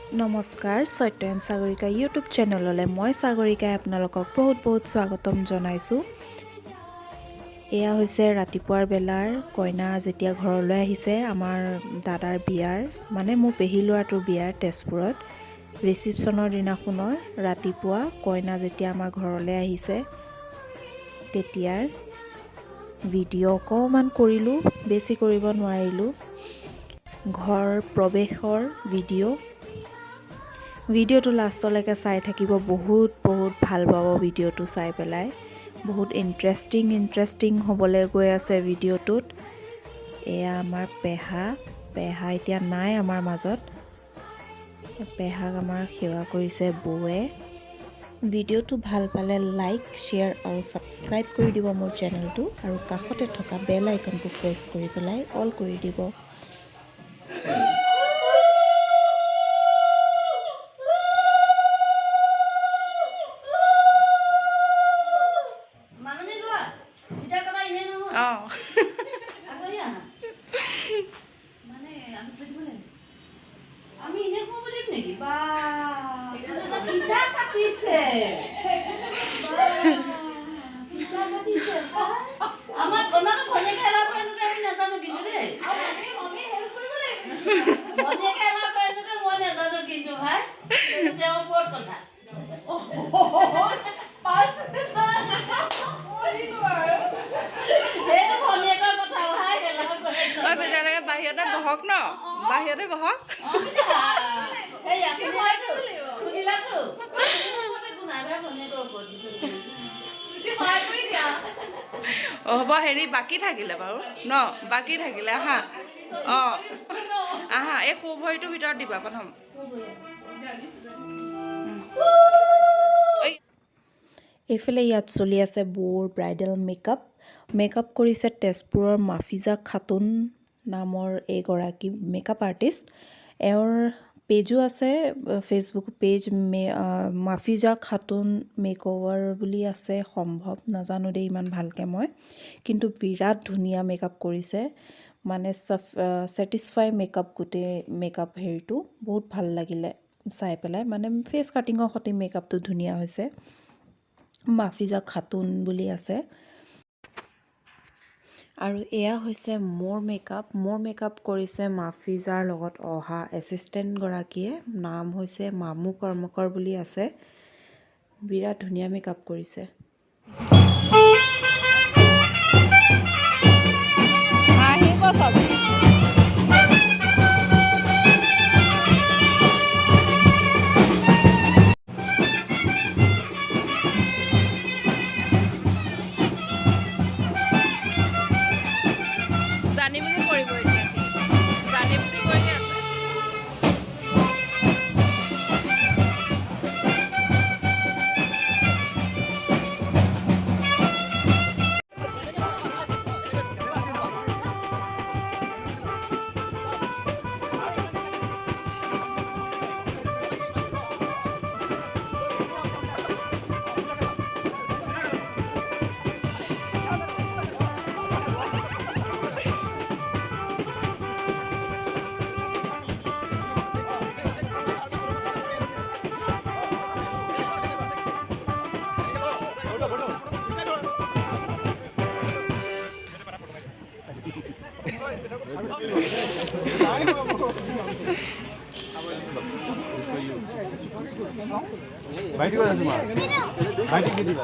নমস্কাৰ সত্যন সাগৰিকা ইউটিউব চেনেললৈ মই সাগৰিকাই আপোনালোকক বহুত স্বাগতম জনাইছোঁ। এয়া হৈছে ৰাতিপুৱাৰ বেলাৰ কইনা যেতিয়া ঘৰলৈ আহিছে আমাৰ দাদাৰ বিয়াৰ মানে মোৰ পেহী ল'ৰাটোৰ বিয়াৰ তেজপুৰত ৰিসিপশ্যনৰ দিনাখনৰ ৰাতিপুৱা কইনা যেতিয়া আমাৰ ঘৰলৈ আহিছে তেতিয়াৰ ভিডিঅ' অকণমান কৰিলোঁ, বেছি কৰিব নোৱাৰিলোঁ। ঘৰ প্ৰৱেশৰ ভিডিঅ'টো লাষ্টলৈকে চাই থাকিব, বহুত ভাল পাব ভিডিঅ'টো চাই পেলাই। বহুত ইণ্টাৰেষ্টিং হ'বলৈ গৈ আছে ভিডিঅ'টোত। এয়া আমাৰ পেহা এতিয়া নাই আমাৰ মাজত। পেহাক আমাৰ সেৱা কৰিছে বৌৱে। ভিডিঅ'টো ভাল পালে লাইক, শ্বেয়াৰ আৰু ছাবস্ক্ৰাইব কৰি দিব মোৰ চেনেলটো, আৰু কাষতে থকা বেল আইকনটো প্ৰেছ কৰি পেলাই অল কৰি দিব। আমি এনে কম বলিম নেকি বা কিটা কাটিছে আমার কোনানো ভনে খেলা পয়নুকে আমি নাজানো কিন্তু দেই আমি হেল্প কৰিব লাগিব ভনে খেলা পয়নুকে মই নাজানো কিন্তু ভাই তেওঁৰ ওপৰত কথা বাহিৰতে বহক ন, বাহিৰতে বহক। হ'ব হেৰি বাকী থাকিলে বাৰু ন, বাকী থাকিলে আহা। অঁ আহা, এই সু ভৰিটোৰ ভিতৰত দিবা প্ৰথম। এইফালে ইয়াত চলি আছে বৌৰ ব্ৰাইডেল মেকআপ কৰিছে তেজপুৰৰ মাফিজা খাতুন নামৰ এগৰাকী মেকআপ আৰ্টিষ্ট। এওঁৰ পেজো আছে, ফেচবুক পেজ মাফিজা খাতুন মেকঅভাৰ বুলি আছে সম্ভৱ, নাজানো দেই ইমান ভালকৈ মই, কিন্তু বিৰাট ধুনীয়া মেকআপ কৰিছে, মানে ছেটিছফাই মেকআপ, গোটেই মেকআপ হেৰিটো বহুত ভাল লাগিলে চাই পেলাই, মানে ফেচ কাটিঙৰ সৈতে মেকআপটো ধুনীয়া হৈছে। মাফিজা খাতুন বুলি আছে। আৰু এয়া হৈছে মোৰ মেকআপ কৰিছে মাফিজাৰ লগত অহা এছিষ্টেণ্টগৰাকীয়ে, নাম হৈছে মামু কৰ্মকৰ বুলি আছে। বিৰাট ধুনীয়া মেকআপ কৰিছে। জানি বুজি কৰিব এতিয়া, জানি বুজি কৰি আছে। বাইটি কথা তোমার বাইটি কি দিবা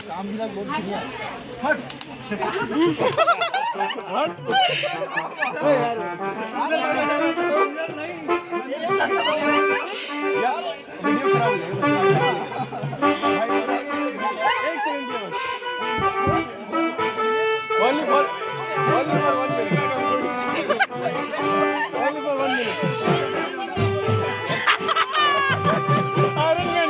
কাম বিলাক বহুত ধুনীয়া হট হট ए यार यार वीडियो खराब हो जाएगा भाई एक सेकंड दियो only for 1 minute only for 1 minute Iron Man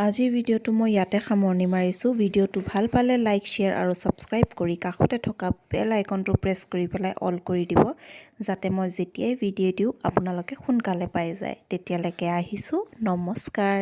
আজিৰ ভিডিঅ'টো মই ইয়াতে সামৰণি মাৰিছোঁ। ভিডিঅ'টো ভাল পালে লাইক, শ্বেয়াৰ আৰু ছাবস্ক্ৰাইব কৰি কাষতে থকা বেল আইকনটো প্ৰেছ কৰি পেলাই অল কৰি দিব, যাতে মই যেতিয়াই ভিডিঅ' দিওঁ আপোনালোকে সোনকালে পাই যায়। তেতিয়ালৈকে আহিছোঁ, নমস্কাৰ।